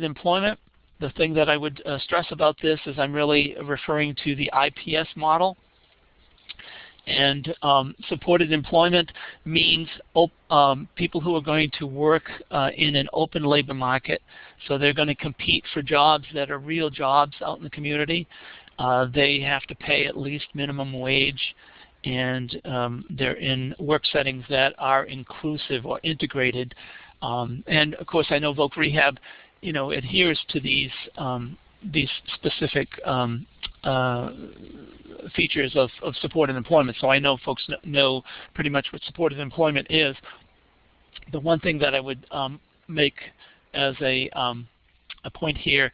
employment, the thing that I would stress about this is I'm really referring to the IPS model. And supported employment means people who are going to work in an open labor market. So they're going to compete for jobs that are real jobs out in the community. They have to pay at least minimum wage, and they're in work settings that are inclusive or integrated. And of course, I know Voc Rehab, adheres to these specific features of supported employment. So I know folks know pretty much what supported employment is. The one thing that I would make as a point here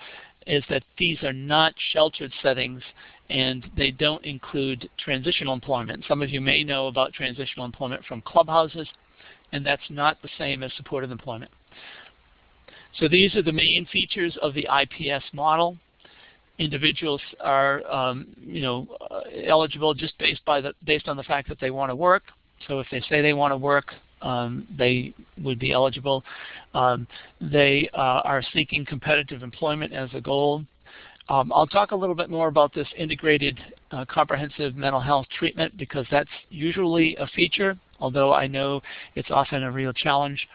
is that these are not sheltered settings, and they don't include transitional employment. Some of you may know about transitional employment from clubhouses, and that's not the same as supported employment. So these are the main features of the IPS model. Individuals are, eligible just based on the fact that they want to work. So if they say they want to work, they would be eligible. They are seeking competitive employment as a goal. I'll talk a little bit more about this integrated comprehensive mental health treatment, because that's usually a feature, although I know it's often a real challenge.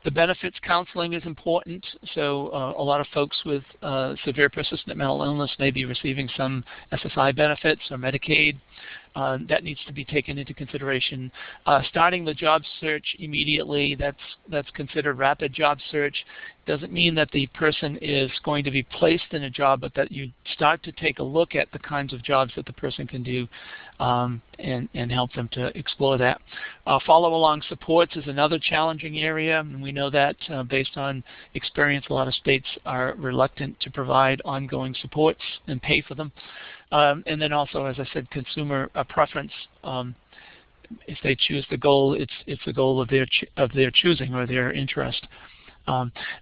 The benefits counseling is important. So a lot of folks with severe persistent mental illness may be receiving some SSI benefits or Medicaid. That needs to be taken into consideration. Starting the job search immediately, that's considered rapid job search. Doesn't mean that the person is going to be placed in a job, but that you start to take a look at the kinds of jobs that the person can do and help them to explore that. Follow-along supports is another challenging area, and we know that based on experience, a lot of states are reluctant to provide ongoing supports and pay for them. And then also, as I said, consumer preference. If they choose the goal, it's the goal of their choosing or their interest.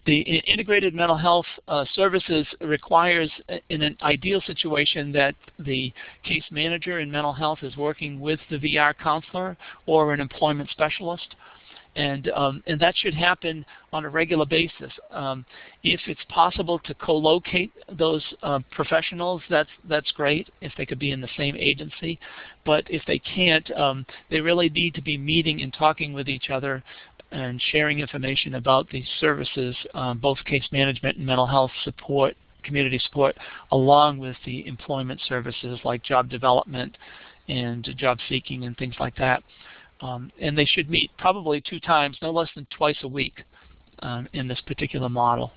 The integrated mental health services requires, in an ideal situation, that the case manager in mental health is working with the VR counselor or an employment specialist. And that should happen on a regular basis. If it's possible to co-locate those professionals, that's great, if they could be in the same agency. But if they can't, they really need to be meeting and talking with each other and sharing information about these services, both case management and mental health support, community support, along with the employment services like job development and job seeking and things like that. And they should meet probably 2 times, no less than twice a week in this particular model.